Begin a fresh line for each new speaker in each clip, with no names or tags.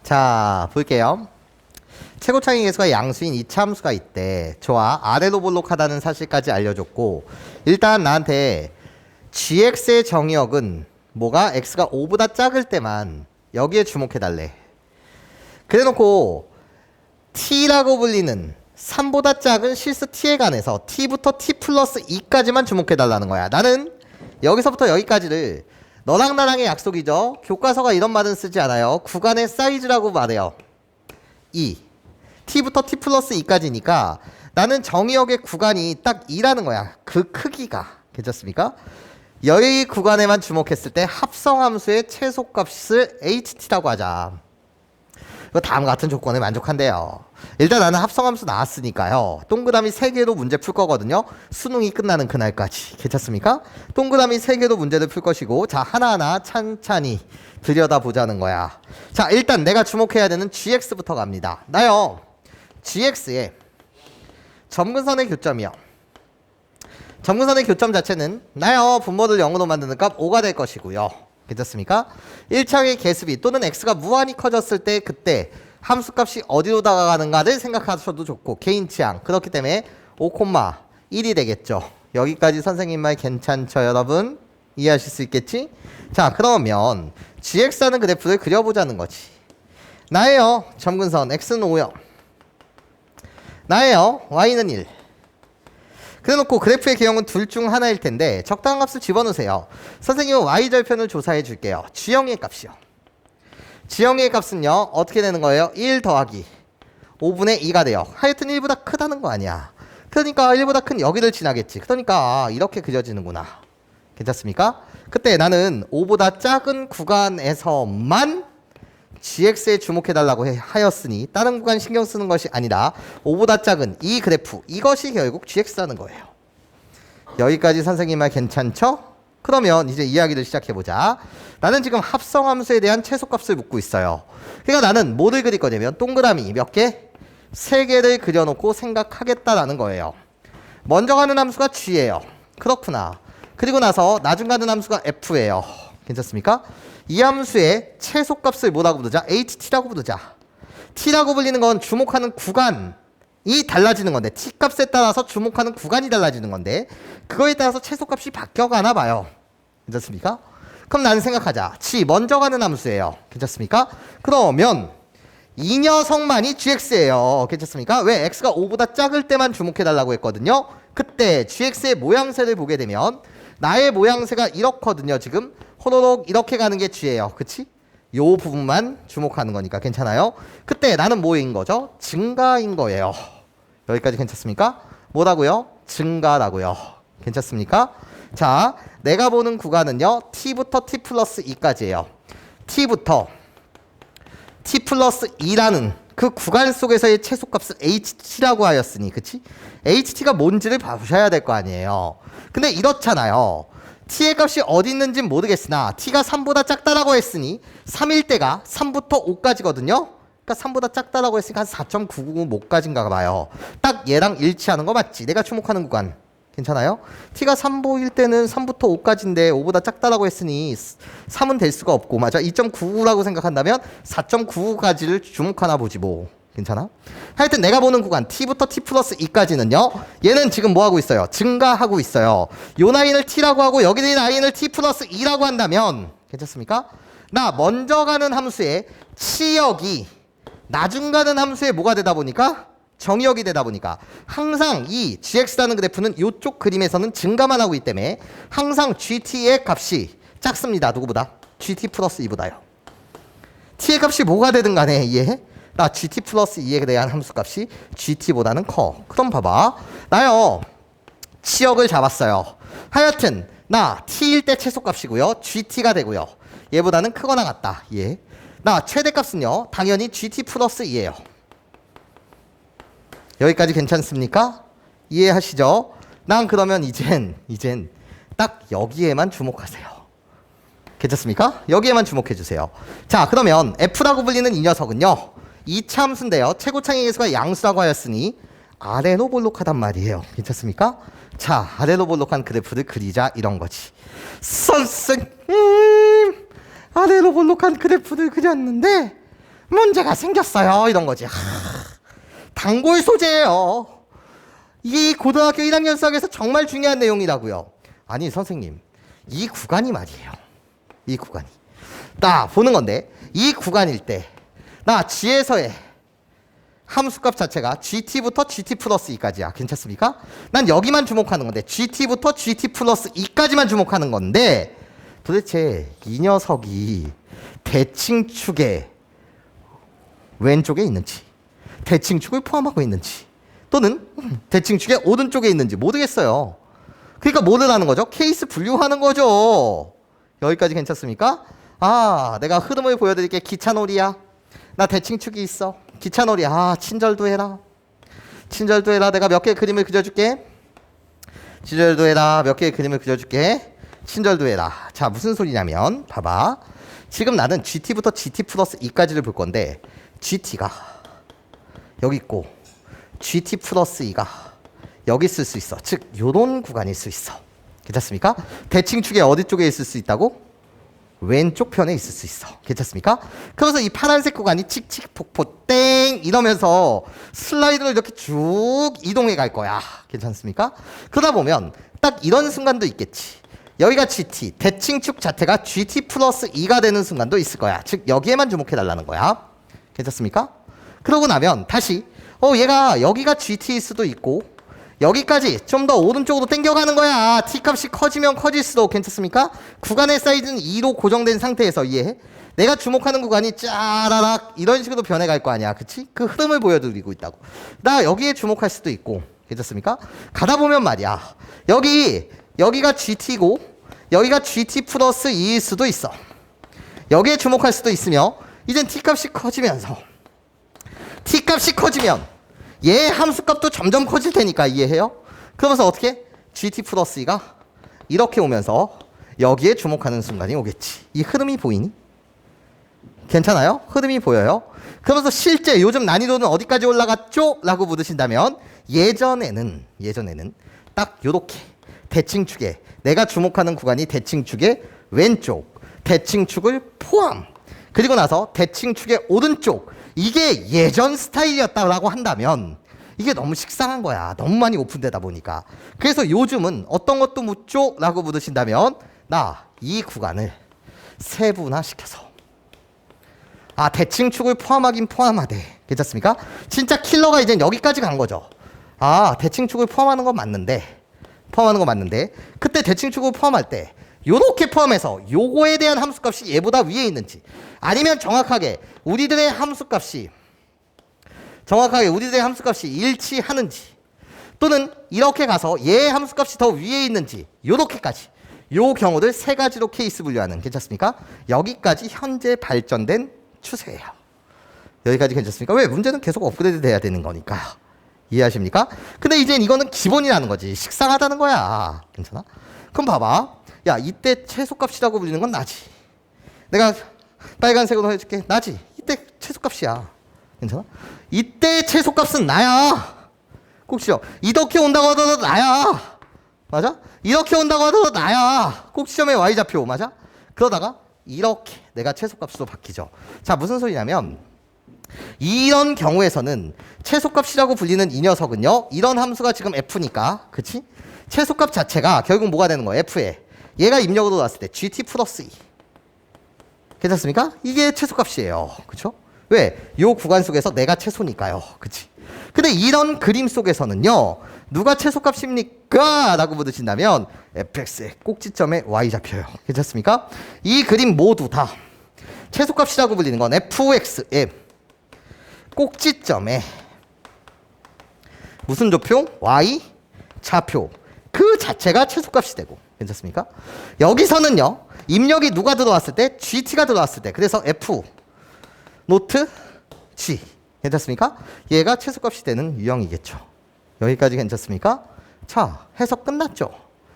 자, 볼게요. 최고창의 개수가 양수인 이차 함수가 있대. 좋아. 아래로 볼록하다는 사실까지 알려줬고, 일단 나한테 gx의 정의역은 뭐가 x가 5보다 작을 때만 여기에 주목해달래. 그래놓고 t라고 불리는 3보다 작은 실수 t에 관해서 t부터 t 플러스 2까지만 주목해달라는 거야. 나는 여기서부터 여기까지를 너랑 나랑의 약속이죠. 교과서가 이런 말은 쓰지 않아요. 구간의 사이즈라고 말해요. 2. t부터 t 플러스 2까지니까 나는 정의역의 구간이 딱 2라는 거야. 그 크기가. 괜찮습니까? 여기 구간에만 주목했을 때 합성함수의 최소값을 ht라고 하자. 다음 같은 조건에 만족한대요. 일단 나는 합성함수 나왔으니까요. 동그라미 3개로 문제 풀 거거든요. 수능이 끝나는 그날까지. 괜찮습니까? 동그라미 3개로 문제를 풀 것이고, 자, 하나하나 찬찬히 들여다보자는 거야. 자, 일단 내가 주목해야 되는 gx부터 갑니다. 나요, gx의 점근선의 교점이요. 점근선의 교점 자체는 나요, 분모를 0으로 만드는 값 5가 될 것이고요. 괜찮습니까? 1차의 개수비 또는 x가 무한히 커졌을 때 그때 함수값이 어디로 다가가는가를 생각하셔도 좋고, 개인 취향. 그렇기 때문에 5,1이 되겠죠. 여기까지 선생님 말 괜찮죠, 여러분? 이해하실 수 있겠지? 자, 그러면 gx라는 그래프를 그려보자는 거지. 나예요, 점근선 x는 5요. 나예요, y는 1. 그래놓고 그래프의 개형은 둘 중 하나일 텐데 적당한 값을 집어넣으세요. 선생님은 y절편을 조사해 줄게요. g형의 값이요. g형의 값은요, 어떻게 되는 거예요? 1 더하기 5분의 2가 돼요. 하여튼 1보다 크다는 거 아니야. 그러니까 1보다 큰 여기를 지나겠지. 그러니까 이렇게 그려지는구나. 괜찮습니까? 그때 나는 5보다 작은 구간에서만 gx에 주목해달라고 하였으니 다른 구간 신경 쓰는 것이 아니라 5보다 작은 이 그래프, 이것이 결국 gx라는 거예요. 여기까지 선생님 말 괜찮죠? 그러면 이제 이야기를 시작해보자. 나는 지금 합성함수에 대한 최소값을 묻고 있어요. 그러니까 나는 뭐를 그릴 거냐면 동그라미 몇 개? 3개를 그려놓고 생각하겠다라는 거예요. 먼저 가는 함수가 g예요. 그렇구나. 그리고 나서 나중 가는 함수가 f예요. 괜찮습니까? 이 함수의 최소값을 뭐라고 부르자? ht라고 부르자. t라고 불리는 건 주목하는 구간이 달라지는 건데, t값에 따라서 주목하는 구간이 달라지는 건데, 그거에 따라서 최소값이 바뀌어가나 봐요. 괜찮습니까? 그럼 나는 생각하자. g 먼저 가는 함수예요. 괜찮습니까? 그러면 이 녀석만이 gx예요. 괜찮습니까? 왜? x가 5보다 작을 때만 주목해달라고 했거든요. 그때 gx의 모양새를 보게 되면 나의 모양새가 이렇거든요. 지금 호로록 이렇게 가는 게 g예요. 그치? 요 부분만 주목하는 거니까 괜찮아요? 그때 나는 뭐인 거죠? 증가인 거예요. 여기까지 괜찮습니까? 뭐라고요? 증가라고요. 괜찮습니까? 자, 내가 보는 구간은요, t부터 t 플러스 2까지예요. t부터 t 플러스 2라는 그 구간 속에서의 최소값을 ht라고 하였으니, 그치? ht가 뭔지를 보셔야 될 거 아니에요. 근데 이렇잖아요. t의 값이 어디 있는지는 모르겠으나 t가 3보다 작다라고 했으니 3일 때가 3부터 5까지거든요. 그러니까 3보다 작다라고 했으니까 한 4.995까지인가 봐요. 딱 얘랑 일치하는 거 맞지? 내가 주목하는 구간. 괜찮아요? t가 3보일 때는 3부터 5까지인데 5보다 작다라고 했으니 3은 될 수가 없고, 맞아? 2.99라고 생각한다면 4.99까지를 주목하나 보지 뭐. 괜찮아? 하여튼 내가 보는 구간 t부터 t 플러스 2까지는요, 얘는 지금 뭐하고 있어요? 증가하고 있어요. 요 라인을 t라고 하고 여기 있는 라인을 t 플러스 2라고 한다면 괜찮습니까? 나 먼저 가는 함수의 치역이 나중 가는 함수의 뭐가 되다 보니까? 정의역이 되다 보니까 항상 이 gx라는 그래프는 이쪽 그림에서는 증가만 하고 있기 때문에 항상 gt의 값이 작습니다. 누구보다? gt 플러스 2보다요. t의 값이 뭐가 되든 간에 이해해? 나 gt 플러스 2에 대한 함수값이 gt보다는 커. 그럼 봐봐. 나요, 치역을 잡았어요. 하여튼 나 t일 때 최소값이고요, gt가 되고요. 얘보다는 크거나 같다. 예. 나 최대값은요, 당연히 gt 플러스 2예요. 여기까지 괜찮습니까? 이해하시죠? 난 그러면 이젠 딱 여기에만 주목하세요. 괜찮습니까? 여기에만 주목해주세요. 자, 그러면 f라고 불리는 이 녀석은요, 2차 함수인데요, 최고창의 개수가 양수라고 하였으니 아래로 볼록하단 말이에요. 괜찮습니까? 자, 아래로 볼록한 그래프를 그리자, 이런 거지. 선생님, 아래로 볼록한 그래프를 그렸는데 문제가 생겼어요. 이런 거지. 단골 소재예요. 이 고등학교 1학년 수학에서 정말 중요한 내용이라고요. 아니 선생님, 이 구간이 말이에요. 이 구간이. 나 보는 건데 이 구간일 때 나 G에서의 함수값 자체가 GT부터 GT 플러스 2까지야. 괜찮습니까? 난 여기만 주목하는 건데 GT부터 GT 플러스 2까지만 주목하는 건데 도대체 이 녀석이 대칭축의 왼쪽에 있는지 대칭축을 포함하고 있는지 또는 대칭축의 오른쪽에 있는지 모르겠어요. 그러니까 뭐를 거죠? 케이스 분류하는 거죠. 여기까지 괜찮습니까? 아, 내가 흐름을 보여드릴게. 기차놀이야. 나 대칭축이 있어. 기차놀이. 아, 친절도 해라. 친절도 해라. 내가 몇 개의 그림을 그려줄게. 친절도 해라. 몇 개의 그림을 그려줄게. 친절도 해라. 자, 무슨 소리냐면 봐봐. 지금 나는 GT부터 GT 플러스 2까지를 볼 건데 GT가 여기 있고 GT 플러스 2가 여기 있을 수 있어. 즉 요런 구간일 수 있어. 괜찮습니까? 대칭축의 어디 쪽에 있을 수 있다고? 왼쪽 편에 있을 수 있어. 괜찮습니까? 그래서 이 파란색 구간이 칙칙폭폭 땡 이러면서 슬라이드를 이렇게 쭉 이동해 갈 거야. 괜찮습니까? 그러다 보면 딱 이런 순간도 있겠지. 여기가 GT, 대칭축 자체가 GT 플러스 2가 되는 순간도 있을 거야. 즉 여기에만 주목해 달라는 거야. 괜찮습니까? 그러고 나면 다시 얘가 여기가 GT일 수도 있고 여기까지 좀 더 오른쪽으로 당겨가는 거야. T값이 커지면 커질수록. 괜찮습니까? 구간의 사이즈는 2로 고정된 상태에서 이해해? 내가 주목하는 구간이 짜라락 이런 식으로 변해갈 거 아니야. 그치? 그 흐름을 보여드리고 있다고. 나 여기에 주목할 수도 있고. 괜찮습니까? 가다 보면 말이야. 여기가 GT고 여기가 GT 플러스 2일 수도 있어. 여기에 주목할 수도 있으며 이젠 T값이 커지면서 T값이 커지면 얘 함수값도 점점 커질 테니까 이해해요? 그러면서 어떻게? GT 플러스 2가 이렇게 오면서 여기에 주목하는 순간이 오겠지. 이 흐름이 보이니? 괜찮아요? 흐름이 보여요? 그러면서 실제 요즘 난이도는 어디까지 올라갔죠? 라고 물으신다면 예전에는 딱 요렇게 대칭축에 내가 주목하는 구간이 대칭축의 왼쪽 대칭축을 포함 그리고 나서 대칭축의 오른쪽 이게 예전 스타일이었다라고 한다면 이게 너무 식상한 거야. 너무 많이 오픈되다 보니까. 그래서 요즘은 어떤 것도 묻죠? 라고 물으신다면 나 이 구간을 세분화시켜서 대칭축을 포함하긴 포함하되 괜찮습니까? 진짜 킬러가 이제 여기까지 간 거죠. 대칭축을 포함하는 건 맞는데 그때 대칭축을 포함할 때 요렇게 포함해서 요거에 대한 함수값이 얘보다 위에 있는지 아니면 정확하게 우리들의 함수값이 일치하는지 또는 이렇게 가서 얘의 함수값이 더 위에 있는지 요렇게까지 요 경우를 세 가지로 케이스 분류하는 괜찮습니까? 여기까지 현재 발전된 추세예요. 여기까지 괜찮습니까? 왜? 문제는 계속 업그레이드 돼야 되는 거니까. 이해하십니까? 근데 이제 이거는 기본이라는 거지. 식상하다는 거야. 괜찮아? 그럼 봐봐. 야, 이때 최소값이라고 불리는 건 나지. 내가 빨간색으로 해줄게. 나지. 이때 최소값이야. 괜찮아? 이때 최소값은 나야. 꼭 지져. 이렇게 온다고 하더라도 나야. 맞아? 이렇게 온다고 하더라도 나야. 꼭 지점의 y좌표. 맞아? 그러다가 이렇게 내가 최소값으로 바뀌죠. 자, 무슨 소리냐면 이런 경우에서는 최소값이라고 불리는 이 녀석은요. 이런 함수가 지금 f니까. 그치? 최소값 자체가 결국 뭐가 되는 거야? f에. 얘가 입력으로 나왔을 때 GT 플러스 2. 괜찮습니까? 이게 최소값이에요. 그쵸? 왜? 요 구간 속에서 내가 최소니까요. 그치? 근데 이런 그림 속에서는요. 누가 최소값입니까? 라고 물으신다면 fx의 꼭지점의 y좌표요. 괜찮습니까? 이 그림 모두 다 최소값이라고 불리는 건 fx의 꼭지점에 무슨 좌표? y 좌표. 그 자체가 최소값이 되고 괜찮습니까? 여기서는요. 입력이 누가 들어왔을 때? GT가 들어왔을 때. 그래서 F 노트 G. 괜찮습니까? 얘가 최소값이 되는 유형이겠죠. 여기까지 괜찮습니까? 자, 해석 끝났죠?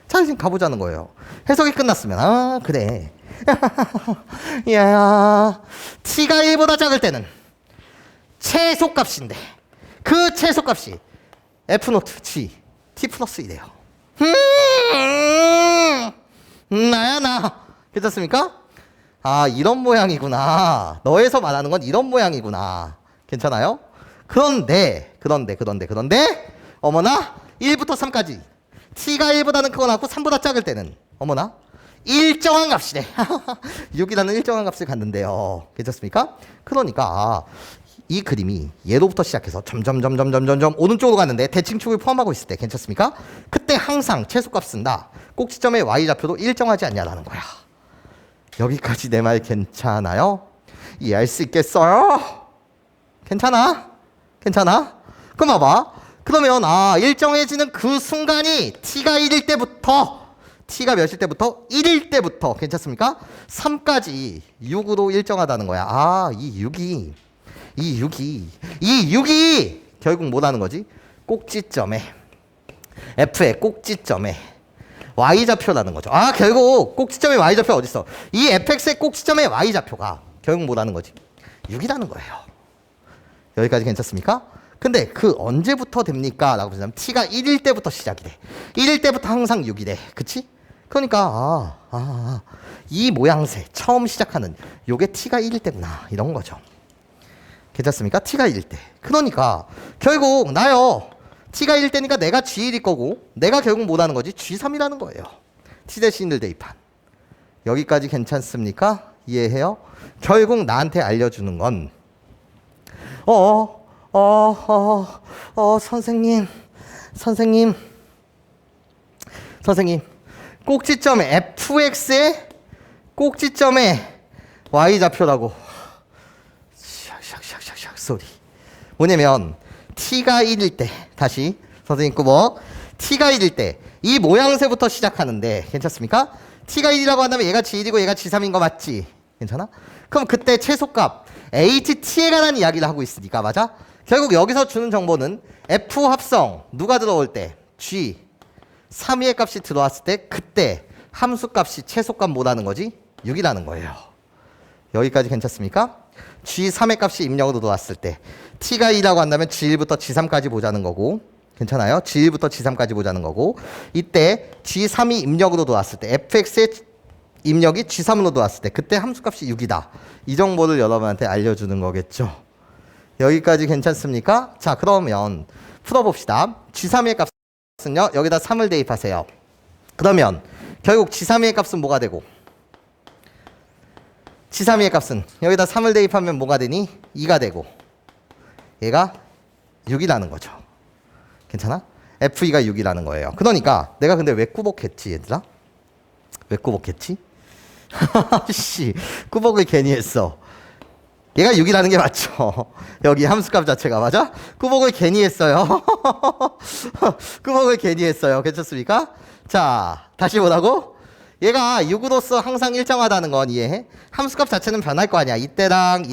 자, 지금 가보자는 거예요. 해석이 끝났으면 그래. 야, T가 1보다 작을 때는 최소값인데 그 최소값이 F 노트 G T 플러스 2래요. 나야 나. 괜찮습니까? 아, 이런 모양이구나. 너에서 말하는 건 이런 모양이구나. 괜찮아요? 그런데 어머나 1부터 3까지 t가 1보다는 크거나 같고 3보다 작을 때는 어머나 일정한 값이래. 6이라는 일정한 값을 갖는데요. 괜찮습니까? 그러니까 이 그림이 예로부터 시작해서 점점 오른쪽으로 갔는데 대칭축을 포함하고 있을 때 괜찮습니까? 그때 항상 최소값 쓴다. 꼭지점의 y좌표도 일정하지 않냐라는 거야. 여기까지 내 말 괜찮아요? 이해할 수 있겠어요? 괜찮아? 그럼 봐봐. 그러면 일정해지는 그 순간이 t가 1일 때부터 t가 몇일 때부터? 1일 때부터 괜찮습니까? 3까지 6으로 일정하다는 거야. 이 6이 결국 뭐라는 거지? 꼭지점에 F의 꼭지점에 Y좌표라는 거죠. 결국 꼭지점의 Y좌표 어딨어? 이 fx의 꼭지점의 Y좌표가 결국 뭐라는 거지? 6이라는 거예요. 여기까지 괜찮습니까? 근데 그 언제부터 됩니까? 라고 보자면 t가 1일 때부터 시작이 돼. 1일 때부터 항상 6이래. 그치? 그러니까 이 모양새 처음 시작하는 요게 t가 1일 때구나 이런 거죠. 괜찮습니까? t가 1일 때. 그러니까 결국 나요. t가 1일 때니까 내가 g1일 거고 내가 결국 뭐라는 거지? g3이라는 거예요. t 대신 1 대입한. 여기까지 괜찮습니까? 이해해요? 결국 나한테 알려주는 건 선생님 꼭지점에 fx의 꼭지점에 y좌표라고. 샥샥샥샥 소리. 뭐냐면 t가 1일 때 다시 선생님 꾸벅 t가 1일 때 이 모양새부터 시작하는데 괜찮습니까? t가 1이라고 한다면 얘가 g1이고 얘가 g3인 거 맞지? 괜찮아? 그럼 그때 최소값 ht에 관한 이야기를 하고 있으니까 맞아? 결국 여기서 주는 정보는 f 합성 누가 들어올 때 g 3위의 값이 들어왔을 때 그때 함수값이 최소값 뭐라는 거지? 6이라는 거예요. 여기까지 괜찮습니까? g3의 값이 입력으로 들어왔을 때 t가 2라고 한다면 g1부터 g3까지 보자는 거고 괜찮아요? g1부터 g3까지 보자는 거고 이때 g3이 입력으로 들어왔을 때 fx의 입력이 g3으로 들어왔을 때 그때 함수값이 6이다. 이 정보를 여러분한테 알려주는 거겠죠. 여기까지 괜찮습니까? 자 그러면 풀어봅시다. g3의 값은요. 여기다 3을 대입하세요. 그러면 결국 g3의 값은 뭐가 되고 g3의 값은 여기다 3을 대입하면 뭐가 되니? 2가 되고 얘가 6이라는 거죠. 괜찮아? f2가 6이라는 거예요. 그러니까 내가 근데 왜 꾸벅했지 얘들아? 왜 꾸벅했지? 씨, 꾸벅을 괜히 했어. 얘가 6이라는 게 맞죠? 여기 함수값 자체가 맞아? 꾸벅을 괜히 했어요. 꾸벅을 괜히 했어요. 괜찮습니까? 자, 다시 뭐라고? 얘가 6으로서 항상 일정하다는 건 이해해? 함수값 자체는 변할 거 아니야. 이때랑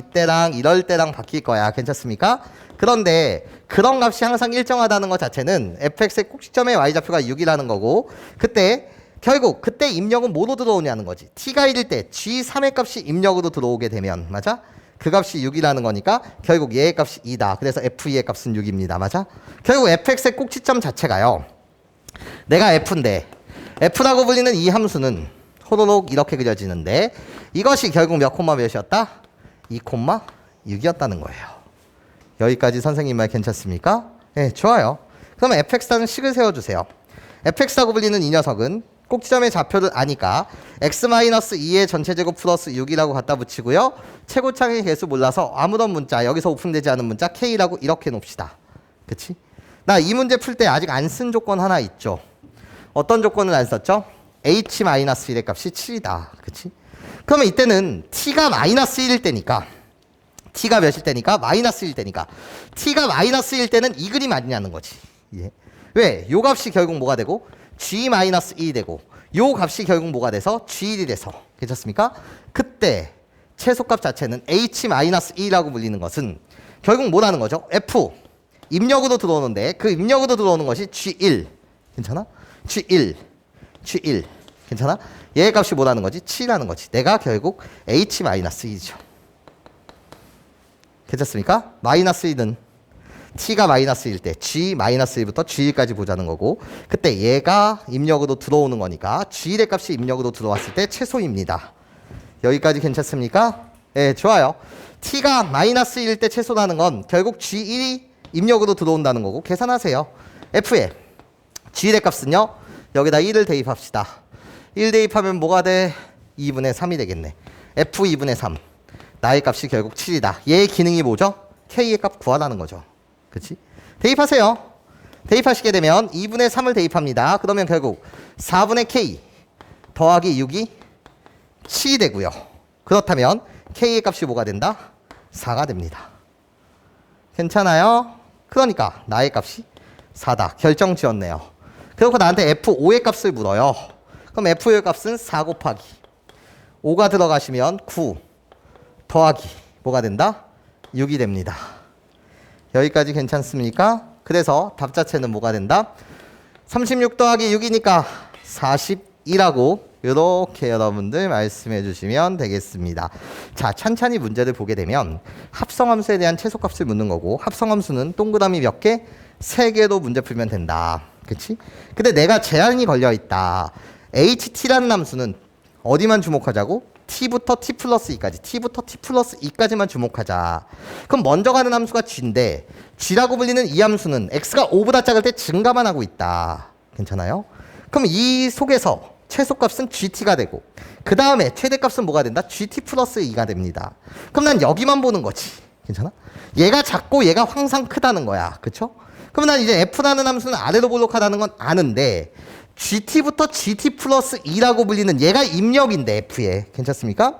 이럴 때랑 바뀔 거야. 괜찮습니까? 그런데 그런 값이 항상 일정하다는 것 자체는 fx의 꼭지점의 y좌표가 6이라는 거고 그때 결국 그때 입력은 뭐로 들어오냐는 거지. t가 1일 때 g3의 값이 입력으로 들어오게 되면 맞아? 그 값이 6이라는 거니까 결국 얘의 값이 2다. 그래서 f2의 값은 6입니다. 맞아? 결국 fx의 꼭지점 자체가요. 내가 f인데 f라고 불리는 이 함수는 호로록 이렇게 그려지는데 이것이 결국 몇 콤마 몇이었다? 2,6이었다는 거예요. 여기까지 선생님 말 괜찮습니까? 네, 좋아요. 그러면 fx라는 식을 세워주세요. fx라고 불리는 이 녀석은 꼭지점의 좌표를 아니까 x-2의 전체제곱 플러스 6이라고 갖다 붙이고요. 최고창의 개수 몰라서 아무런 문자, 여기서 오픈되지 않은 문자 k라고 이렇게 놓읍시다. 그치? 나 이 문제 풀 때 아직 안 쓴 조건 하나 있죠. 어떤 조건을 안 썼죠? h-1의 값이 7이다. 그치? 그러면 이때는 t가 -1일 때니까 t가 몇일 때니까? -1일 때니까 t가 -1일 때는 이 그림 아니냐는 거지. 예. 왜? 요 값이 결국 뭐가 되고 g-1이 되고 요 값이 결국 뭐가 돼서 g1이 돼서 괜찮습니까? 그때 최소값 자체는 h-2라고 불리는 것은 결국 뭐라는 거죠? f 입력으로 들어오는데 그 입력으로 들어오는 것이 g1 괜찮아? g1 괜찮아? 얘의 값이 뭐라는 거지? 7이라는 거지. 내가 결국 h-2죠. 괜찮습니까? -1은 t가 -1일 때 g-1부터 g1까지 보자는 거고 그때 얘가 입력으로 들어오는 거니까 g1의 값이 입력으로 들어왔을 때 최소입니다. 여기까지 괜찮습니까? 네, 좋아요. t가 마이너스 1일 때 최소라는 건 결국 g1이 입력으로 들어온다는 거고 계산하세요. f의 g의 값은요. 여기다 1을 대입합시다. 1 대입하면 뭐가 돼? 2분의 3이 되겠네. f 2분의 3. 나의 값이 결국 7이다. 얘의 기능이 뭐죠? k의 값 구하라는 거죠. 그치? 대입하세요. 대입하시게 되면 2분의 3을 대입합니다. 그러면 결국 4분의 k 더하기 6이 7이 되고요. 그렇다면 k의 값이 뭐가 된다? 4가 됩니다. 괜찮아요? 그러니까 나의 값이 4다. 결정 지었네요. 그리고 나한테 F5의 값을 물어요. 그럼 F5의 값은 4 곱하기 5가 들어가시면 9 더하기 뭐가 된다? 6이 됩니다. 여기까지 괜찮습니까? 그래서 답 자체는 뭐가 된다? 36 더하기 6이니까 42라고 이렇게 여러분들 말씀해 주시면 되겠습니다. 자, 찬찬히 문제를 보게 되면 합성함수에 대한 최소값을 묻는 거고 합성함수는 동그라미 몇 개? 3개로 문제 풀면 된다. 그치? 근데 내가 제한이 걸려 있다. ht라는 함수는 어디만 주목하자고? t부터 t 플러스 2까지 t부터 t 플러스 2까지만 주목하자. 그럼 먼저 가는 함수가 g인데 g라고 불리는 이 함수는 x가 5보다 작을 때 증가만 하고 있다. 괜찮아요? 그럼 이 속에서 최소값은 GT가 되고 그 다음에 최대값은 뭐가 된다? GT 플러스 2가 됩니다. 그럼 난 여기만 보는 거지. 괜찮아? 얘가 작고 얘가 항상 크다는 거야. 그쵸? 그럼 난 이제 F라는 함수는 아래로 볼록하다는 건 아는데 GT부터 GT 플러스 2라고 불리는 얘가 입력인데 F에. 괜찮습니까?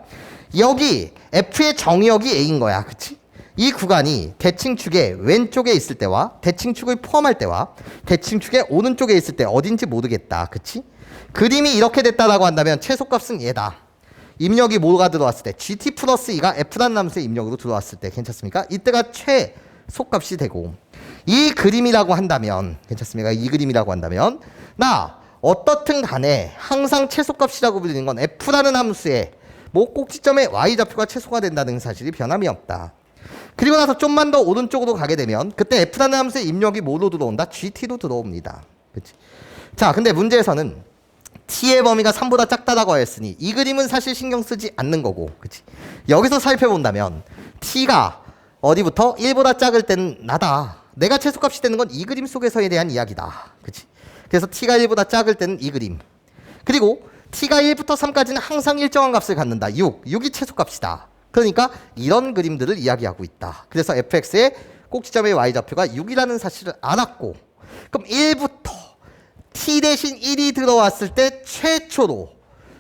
여기 F의 정의역이 A인 거야. 그치? 이 구간이 대칭축의 왼쪽에 있을 때와 대칭축을 포함할 때와 대칭축의 오른쪽에 있을 때 어딘지 모르겠다. 그치? 그림이 이렇게 됐다라고 한다면 최소값은 얘다. 입력이 뭐가 들어왔을 때 GT 플러스 2가 F라는 함수의 입력으로 들어왔을 때 괜찮습니까? 이때가 최소값이 되고 이 그림이라고 한다면 괜찮습니까? 이 그림이라고 한다면 나 어떻든 간에 항상 최소값이라고 불리는 건 F라는 함수의 뭐 꼭지점의 Y좌표가 최소가 된다는 사실이 변함이 없다. 그리고 나서 좀만 더 오른쪽으로 가게 되면 그때 F라는 함수의 입력이 뭐로 들어온다? GT로 들어옵니다. 그치? 자, 근데 문제에서는 t의 범위가 3보다 작다라고 하였으니 이 그림은 사실 신경 쓰지 않는 거고 그치? 여기서 살펴본다면 t가 어디부터 1보다 작을 때는 나다. 내가 최소값이 되는 건 이 그림 속에서에 대한 이야기다. 그치? 그래서 t가 1보다 작을 때는 이 그림. 그리고 t가 1부터 3까지는 항상 일정한 값을 갖는다. 6이 최소값이다. 그러니까 이런 그림들을 이야기하고 있다. 그래서 fx의 꼭지점의 y좌표가 6이라는 사실을 알았고 그럼 1부터 t 대신 1이 들어왔을 때 최초로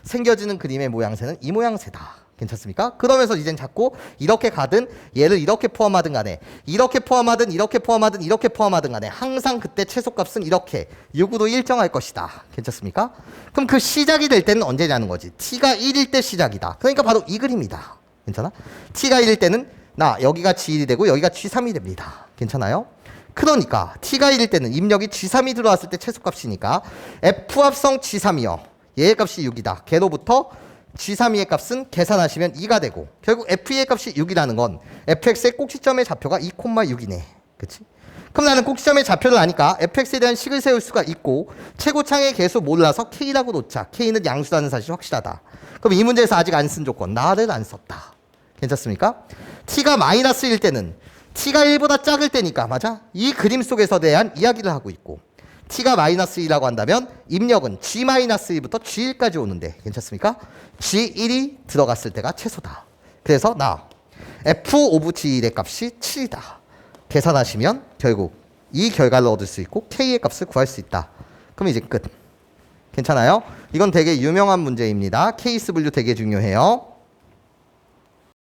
생겨지는 그림의 모양새는 이 모양새다. 괜찮습니까? 그러면서 이젠 자꾸 이렇게 가든 얘를 이렇게 포함하든 간에 이렇게 포함하든 이렇게 포함하든 이렇게 포함하든 간에 항상 그때 최소값은 이렇게 6으로 일정할 것이다. 괜찮습니까? 그럼 그 시작이 될 때는 언제냐는 거지. t가 1일 때 시작이다. 그러니까 바로 이 그림이다. 괜찮아? t가 1일 때는 나 여기가 g1이 되고 여기가 g3이 됩니다. 괜찮아요? 그러니까 t가 1일 때는 입력이 g3이 들어왔을 때 최소값이니까 f 합성 g3이요. 얘의 값이 6이다. 걔로부터 g3의 값은 계산하시면 2가 되고 결국 f의 값이 6이라는 건 fx의 꼭지점의 좌표가 2,6이네. 그치? 그럼 나는 꼭지점의 좌표를 아니까 fx에 대한 식을 세울 수가 있고 최고창의 개수 몰라서 k라고 놓자. k는 양수라는 사실이 확실하다. 그럼 이 문제에서 아직 안 쓴 조건 나를 안 썼다. 괜찮습니까? t가 마이너스 1일 때는 t가 1보다 작을 때니까 맞아? 이 그림 속에서 대한 이야기를 하고 있고 t가 마이너스 2라고 한다면 입력은 g-1부터 g1까지 오는데 괜찮습니까? g1이 들어갔을 때가 최소다. 그래서 나 f 오브 g1의 값이 7이다. 계산하시면 결국 이 결과를 얻을 수 있고 k의 값을 구할 수 있다. 그럼 이제 끝. 괜찮아요? 이건 되게 유명한 문제입니다. 케이스 분류 되게 중요해요.